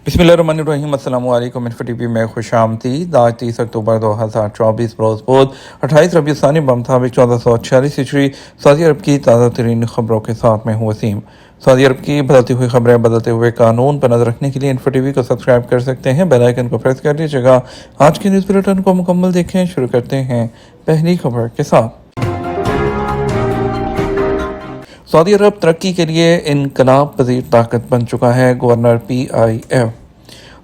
बिस्मिल्लाहिर्रहमानिर्रहीम। अस्सलाम वालेकुम। इन्फो टीवी में खुश आमदीद। आज 30 अक्टूबर 2024 रोज़ बोध 28 रबी सानी बमुताबिक 1446 हिजरी सऊदी अरब की ताज़ा तरीन खबरों के साथ मैं हूँ वसीम। सऊदी अरब की बदलती हुई खबरें, बदलते हुए कानून पर नजर रखने के लिए इन्फो टीवी को सब्सक्राइब कर सकते हैं। बेल आइकन को प्रेस कर लीजिएगा। आज के न्यूज़ बुलेटिन को मुकम्मल देखें। शुरू करते हैं पहली खबर के साथ। सऊदी अरब तरक्की के लिए इनकलाब पजीर ताकत बन चुका है। Governor PIF।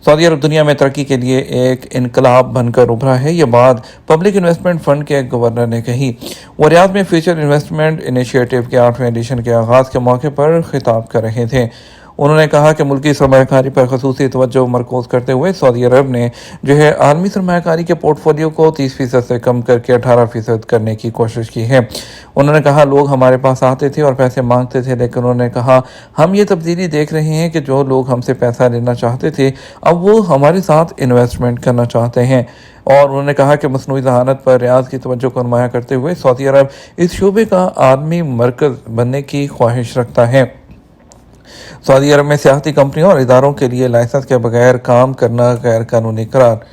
सऊदी अरब दुनिया में तरक्की के लिए एक इनकलाब बनकर उभरा है। ये बात पब्लिक इन्वेस्टमेंट फंड के गवर्नर ने कही। वो रियाद में फ्यूचर इन्वेस्टमेंट इनिशिएटिव के 8वें एडिशन के आगाज़ के मौके पर खिताब कर रहे थे। उन्होंने कहा कि मुल्की सरमायाकारी पर खसूसी तवज्जो मरकूज़ करते हुए सऊदी अरब ने आलमी सरमायाकारी के पोर्टफोलियो को 30% से कम करके 18% करने की कोशिश की है। उन्होंने कहा, लोग हमारे पास आते थे और पैसे मांगते थे, लेकिन उन्होंने कहा हम ये तब्दीली देख रहे हैं कि जो लोग हमसे पैसा लेना चाहते थे अब वो हमारे साथ इन्वेस्टमेंट करना चाहते हैं। और उन्होंने कहा कि मसनूई ज़हानत पर रियाद की तवज्जो को नुमाया करते हुए सऊदी अरब इस शोबे का आलमी मरकज़ बनने की ख्वाहिश रखता है। सऊदी अरब में सियाहती कंपनियों और इदारों के लिए लाइसेंस के बगैर काम करना गैर कानूनी करार।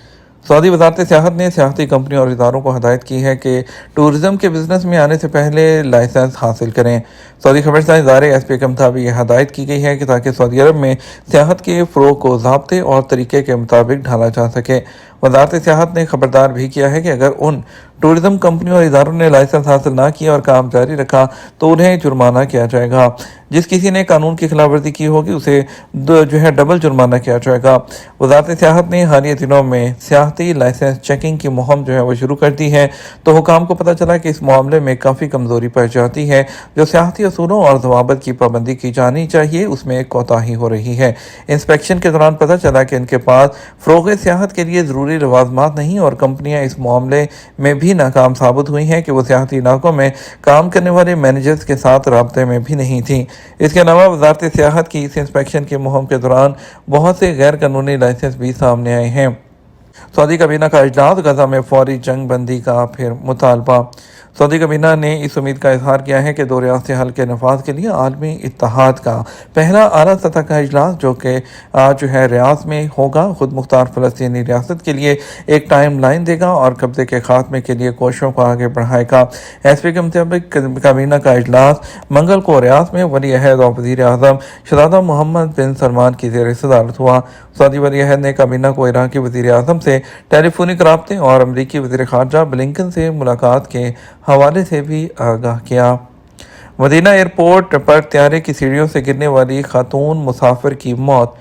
सऊदी वजारत सियाहत ने सियाहती कंपनियों और इदारों को हदायत की है कि टूरिज्म के बिजनेस में आने से पहले लाइसेंस हासिल करें। सऊदी खबरसां इदारे SP के मुताबिक यह हदायत की गई है कि ताकि सऊदी अरब में सियाहत के फ़रोग़ को ज़ाब्ते और तरीके के मुताबिक ढाला जा सके। वजारत सियाहत ने खबरदार भी किया है कि अगर उन टूरिज्म कंपनियों और इदारों ने लाइसेंस हासिल ना किया और काम जारी रखा तो उन्हें जुर्माना किया जाएगा। जिस किसी ने कानून की खिलाफ वर्जी की होगी उसे डबल जुर्माना किया जाएगा। वजारत सियाहत ने हालिया दिनों में सियाहती लाइसेंस चेकिंग की मुहिम वो शुरू कर दी है, तो हुकाम को पता चला कि इस मामले में काफ़ी कमज़ोरी पाई जाती है। जो सियाहती असूलों और जवाबत की पाबंदी की जानी चाहिए उसमें एक कोताही हो रही है। इंस्पेक्शन के दौरान पता चला कि इनके पास फ़रोग़ सियाहत के लिए ज़रूरी लवाजमात नहीं और कंपनियाँ इस मामले में भी नाकाम साबित हुई हैं कि वो सियाहती इलाकों में काम करने वाले मैनेजर्स के साथ राब्ते में भी नहीं थी। इसके अलावा वजारत सियाहत की इस इंस्पेक्शन की मुहिम के दौरान बहुत से गैर कानूनी लाइसेंस भी सामने आए हैं। सऊदी काबीना का इजलास, गजा में फौरी जंग बंदी का फिर मुतालबा। सऊदी काबीना ने इस उम्मीद का इजहार किया है कि दो रियासती हल के नफाज के लिए आलमी इत्तेहाद का पहला आला सतह का इजलास जो कि आज रियाद में होगा खुद मुख्तार फ़लस्तीनी रियासत के लिए एक टाइम लाइन देगा और कब्जे के खात्मे के लिए कोशिशों को आगे बढ़ाएगा। SP के मुताबिक काबीना का इजलास मंगल को रियाद में वली अहद और वज़ीर आज़म शहज़ादा मोहम्मद बिन सलमान की ज़ेर सदारत हुआ। सऊदी वली अहद ने काबीना को इराक़ी वज़ीर आज़म से टेलीफोनिक राब्ते और अमरीकी वज़ीर ख़ारजा ब्लिंकन से मुलाकात के हवाले से भी आगाह किया। मदीना एयरपोर्ट पर तैयारे की सीढ़ियों से गिरने वाली खातून मुसाफिर की मौत।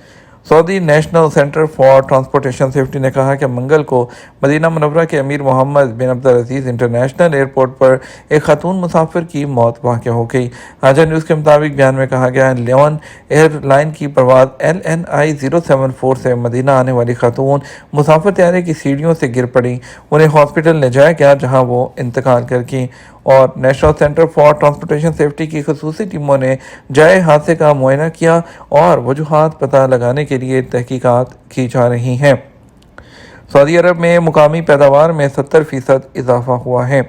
Saudi national centre for transportation safety ने कहा कि मंगल को मदीना मुनव्वरा के अमीर मोहम्मद बिन अब्दुल अजीज़ इंटरनेशनल एयरपोर्ट पर एक खातून मुसाफिर की मौत वाक़ हो गई। आजा न्यूज़ के मुताबिक बयान में कहा गया, लियोन एयरलाइन की परवाज़ LNI 074 से मदीना आने वाली खातून मुसाफिर तैयारे की सीढ़ियों से गिर पड़ी। उन्हें हॉस्पिटल ले जाया गया जहाँ वो इंतकाल कर गई और national centre for transportation safety की खसूसी टीमों ने जाए हादसे का मुआयना किया और वजूहात पता लगाने के लिए तहकीकात की जा रही हैं। सऊदी अरब में मुकामी पैदावार में 70% इजाफा हुआ है।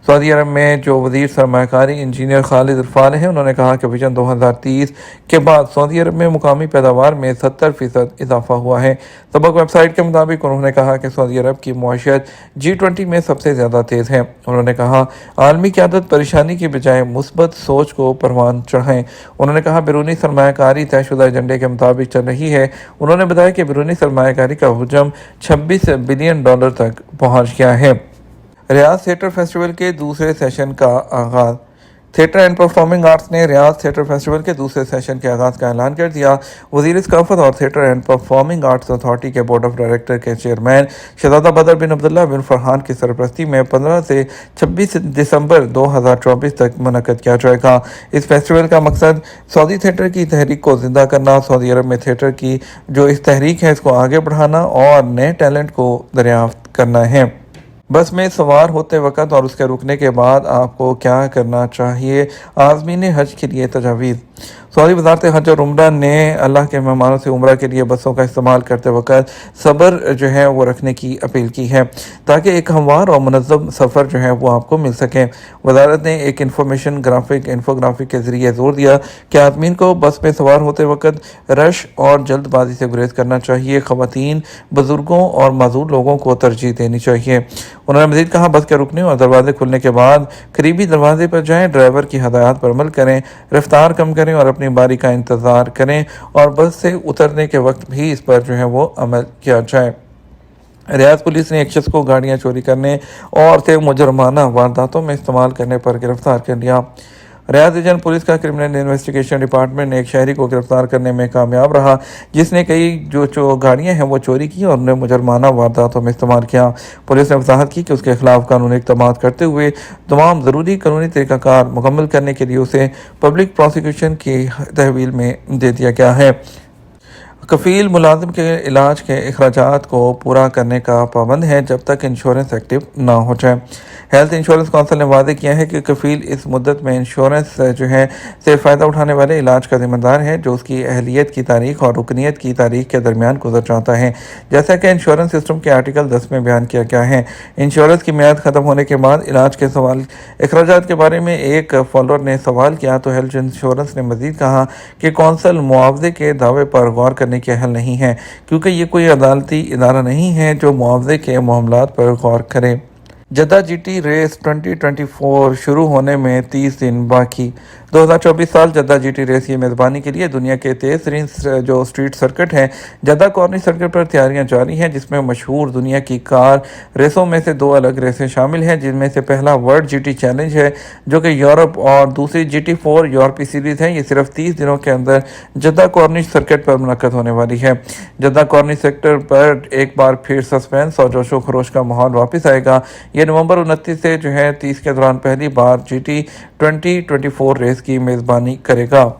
सऊदी अरब में जो वज़ीर सरमायाकारी इंजीनियर खालिद इरफान है, उन्होंने कहा कि विजन 2030 के बाद सऊदी अरब में मुकामी पैदावार में 70% इजाफा हुआ है। सबक वेबसाइट के मुताबिक उन्होंने कहा कि सऊदी अरब की मईशत G20 में सबसे ज़्यादा तेज़ है। उन्होंने कहा, आलमी क़यादत परेशानी की बजाय मुस्बत सोच को परवान चढ़ाएँ। उन्होंने कहा, बैरूनी सरमायाकारी तयशुदा एजेंडे के मुताबिक चल रही है। उन्होंने बताया कि बैरूनी सरमायाकारी का हजम $26 बिलियन तक पहुँच गया है। रियाद थिएटर फेस्टिवल के दूसरे सेशन का आगाज़। थिएटर एंड परफॉर्मिंग आर्ट्स ने रियाद थिएटर फेस्टिवल के दूसरे सेशन के आगाज़ का ऐलान कर दिया। वज़ीर सकाफ़त और theatre and performing arts authority के बोर्ड ऑफ डायरेक्टर के चेयरमैन शहज़ादा बदर बिन अब्दुल्ला बिन फरहान की सरपरस्ती में 15 से 26 दिसंबर 2024 तक मुनक़द किया जाएगा। इस फेस्टिवल का मकसद सऊदी थिएटर की तहरीक को ज़िंदा करना, सऊदी अरब में थिएटर की जो इस तहरीक है इसको आगे बढ़ाना और नए टैलेंट को दरियाफ्त करना है। बस में सवार होते वक्त और उसके रुकने के बाद आपको क्या करना चाहिए, आज़मीन हज के लिए तजावीज़। सऊदी वज़ारत हज और उम्रा ने अल्लाह के मेहमानों से उम्रा के लिए बसों का इस्तेमाल करते वक्त सब्र जो है वो रखने की अपील की है ताकि एक हमवार और मुनज़्ज़म सफ़र जो है वो आपको मिल सके। वज़ारत ने एक इंफोग्राफिक के ज़रिए जोर दिया कि आदमीन को बस में सवार होते वक्त रश और जल्दबाजी से गुरेज करना चाहिए। ख़वातीन, बुज़ुर्गों और माजूर लोगों को तरजीह देनी चाहिए। उन्होंने मज़ीद कहा, बस के रुकने और दरवाजे खुलने के बाद करीबी दरवाजे पर जाएं, ड्राइवर की हदायत पर अमल करें, रफ्तार कम करें और अपनी बारी का इंतज़ार करें और बस से उतरने के वक्त भी इस पर जो है वो अमल किया जाए। रियाद पुलिस ने एक शख्स को गाड़ियां चोरी करने और से मुजरमाना वारदातों में इस्तेमाल करने पर गिरफ्तार कर लिया। रियाद रीजन पुलिस का क्रिमिनल इन्वेस्टिगेशन डिपार्टमेंट ने एक शहरी को गिरफ्तार करने में कामयाब रहा जिसने कई जो गाड़ियां हैं वो चोरी की और उन्हें मुजरमाना वारदातों में इस्तेमाल किया। पुलिस ने वजाहत की कि उसके खिलाफ कानूनी इक़दाम करते हुए तमाम ज़रूरी कानूनी तरीक़ाकार मुकम्मल करने के लिए उसे पब्लिक प्रोसिक्यूशन की तहवील में दे दिया गया है। कफ़ील मुलाजिम के इलाज के अखराजात को पूरा करने का पाबंद है जब तक इंश्योरेंस एक्टिव ना हो जाए। हेल्थ इंश्योरेंस कौंसिल ने वादे किया है कि कफ़ील इस मुद्दत में इंश्योरेंस जो है से फ़ायदा उठाने वाले इलाज का ज़िम्मेदार है जो उसकी अहलियत की तारीख और रुकनीत की तारीख के दरमियान गुजर जाता है। जैसा कि इंश्योरेंस सिस्टम के आर्टिकल 10 में बयान किया गया है, इंश्योरेंस की मियाद ख़त्म होने के बाद इलाज के सवाल अखराजात के बारे में एक फॉलोअर ने सवाल किया तो हेल्थ इंश्योरेंस ने मज़ीद कहा कि कौंसिल मुआवजे के दावे पर गौर करने की अहल नहीं है क्योंकि ये कोई अदालती इदारा नहीं है जो मुआवजे के मामलात पर गौर करे। जद्दा जीटी रेस 2024 शुरू होने में 30 दिन बाकी। 2024 साल जद्दा जीटी रेस की मेज़बानी के लिए दुनिया के तेज़ तरीन जो स्ट्रीट सर्किट है जद्दा कॉर्निश सर्किट पर तैयारियां जारी हैं जिसमें मशहूर दुनिया की कार रेसों में से 2 अलग रेसें शामिल हैं जिनमें से पहला वर्ल्ड जीटी चैलेंज है जो कि यूरोप और दूसरी GT4 यूरोपीय सीरीज़ है। ये सिर्फ 30 दिनों के अंदर जद्दा कॉर्निश सर्किट पर मुनक्कद होने वाली है। जद्दा कॉर्निश सेक्टर पर एक बार फिर सस्पेंस और जोशो खरोश का माहौल वापस आएगा। ये नवंबर 29 से जो है 30 के दौरान पहली बार GT 2024 रेस की मेज़बानी करेगा।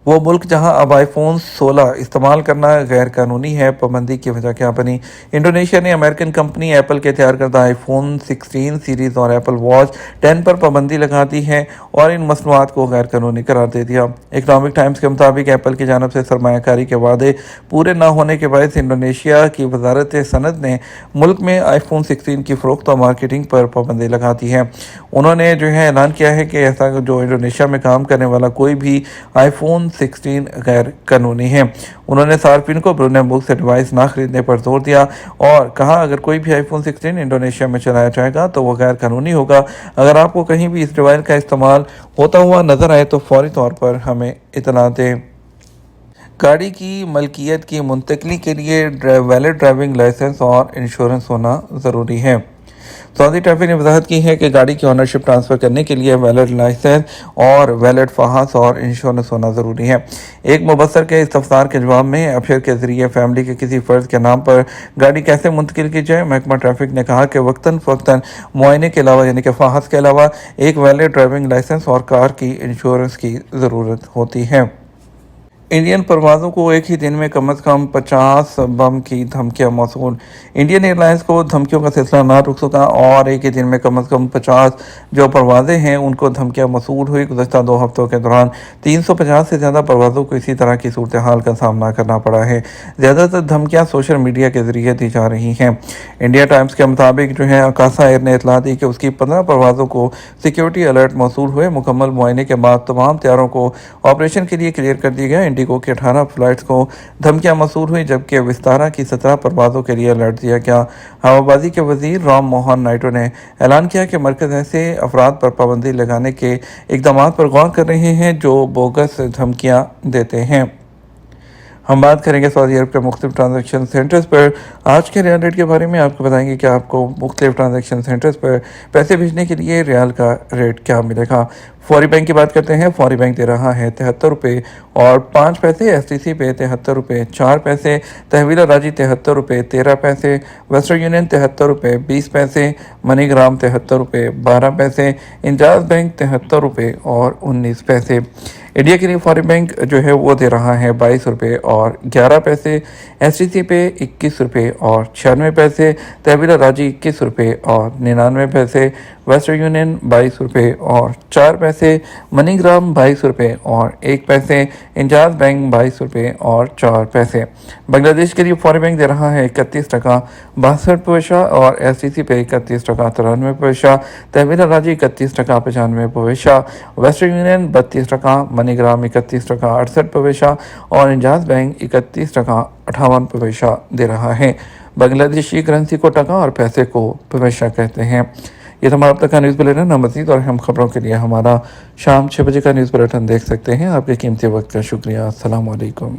वो मुल्क जहां अब आईफोन 16 इस्तेमाल करना गैर कानूनी है, पाबंदी की वजह क्या बनी? इंडोनेशिया ने अमेरिकन कंपनी एप्पल के तैयार करदा आईफोन 16 सीरीज़ और एप्पल वॉच 10 पर पाबंदी लगा दी है और इन मसनूआत को गैर कानूनी करार दे दिया। इकनॉमिक टाइम्स के मुताबिक एप्पल की जानब से सरमायाकारी के वादे पूरे न होने के बायस इंडोनेशिया की वजारत सनद ने मुल्क में आईफोन 16 की फ़रोख्त और मार्केटिंग पर पाबंदी लगा दी है। उन्होंने जो है ऐलान किया है कि ऐसा जो इंडोनेशिया में काम करने वाला कोई भी आईफोन 16 गैर कानूनी है। उन्होंने सार्फिन को ब्रुनेई मुल्क से डिवाइस ना खरीदने पर जोर दिया और कहा अगर कोई भी आईफोन 16 इंडोनेशिया में चलाया जाएगा तो वह गैर कानूनी होगा। अगर आपको कहीं भी इस डिवाइस का इस्तेमाल होता हुआ नजर आए तो फौरी तौर पर हमें इतला दें। गाड़ी की मलकियत की मुंतकली के लिए वैलिड ड्राइविंग लाइसेंस और इंश्योरेंस होना ज़रूरी है। सऊदी ट्रैफिक ने वजाहत की है कि गाड़ी की ऑनरशिप ट्रांसफ़र करने के लिए वैलिड लाइसेंस और वैलिड फहास और इंश्योरेंस होना ज़रूरी है। एक मुबसर के इस्तफसार के जवाब में अफसर के ज़रिए फैमिली के किसी फ़र्द के नाम पर गाड़ी कैसे मुंतकिल की जाए, महकमा ट्रैफिक ने कहा कि वक्तन फ़वक्तन मुआयने के अलावा यानी कि फहास के अलावा एक वैलिड ड्राइविंग लाइसेंस और कार की इंश्योरेंस की ज़रूरत होती है। इंडियन परवाज़ों को एक ही दिन में कम से कम 50 बम की धमकियां मौसूल। इंडियन एयरलाइंस को धमकियों का सिलसिला ना रुक सका और एक ही दिन में कम से कम 50 जो परवाज़ें हैं उनको धमकियां मौसूल हुई। गुज़श्ता 2 हफ्तों के दौरान 350 से ज़्यादा परवाज़ों को इसी तरह की सूरत हाल का सामना करना पड़ा है। ज़्यादातर धमकियाँ सोशल मीडिया के ज़रिए दी जा रही हैं। इंडिया टाइम्स के मुताबिक जो है अकासा एयर ने इतला दी कि उसकी 15 परवाज़ों को सिक्योरिटी अलर्ट मौसूल हुए। मुकम्मल मुआयने के बाद तमाम तैयारों को ऑपरेशन के लिए क्लियर कर दिया गया। इंडिगो के 18 फ्लाइट्स को धमकियां मौसूल हुई जबकि विस्तारा की 17 परवाज़ों के लिए अलर्ट दिया गया। हवाबाजी के वजीर राम मोहन नायडू ने ऐलान किया कि मरकज़ ऐसे अफराद पर पाबंदी लगाने के इकदाम पर गौर कर रहे हैं जो बोगस धमकियां देते हैं। हम बात करेंगे सऊदी अरब के मुख्तलिफ ट्रांजेक्शन सेंटर्स पर। आज के रियाल रेट के बारे में आपको बताएंगे कि आपको मुख्तलिफ ट्रांजेक्शन सेंटर्स पर पैसे भेजने के लिए रियाल का रेट क्या मिलेगा। फौरी बैंक की बात करते हैं। फौरी बैंक दे रहा है 73 रुपये और 5 पैसे, STC पे 73 रुपये 4 पैसे, तहवीला राजी 73 रुपये 13 पैसे, वेस्टर्न यूनियन 73 रुपये 20 पैसे, मनीग्राम 73 रुपये 12 पैसे, इंजाज बैंक 73 रुपये और 19 पैसे। इंडिया के लिए फौरी बैंक जो है वो दे रहा है 22 रुपये और 11 पैसे, STC पे 21 रुपये और 96 पैसे, तहवीला राजी 21 रुपये और 99 पैसे, वेस्टर्न यूनियन 22 रुपये और 4 पैसे, मनीग्राम 22 रुपये और 1 पैसे, इंजाज बैंक 22 रुपये और 4 पैसे। बांग्लादेश के लिए फॉरेन बैंक दे रहा है 31 टका 62 पैसा और STC पे 31 टका 93 पैसा, तहवील राजी 31 टका 95 पैसा, वेस्टर्न यूनियन 32 टका, मनीग्राम 31 टका 68 पैसा और इंजाज बैंक 31 टका 58 पैसा दे रहा है। बांग्लादेशी करेंसी को टका और पैसे को पैसा कहते हैं। ये हमारा अब तक का न्यूज़ बुलेटिन है। मज़ीद और अहम खबरों के लिए हमारा शाम 6 बजे का न्यूज़ बुलेटिन देख सकते हैं। आपके कीमती वक्त का शुक्रिया। अस्सलाम वालेकुम।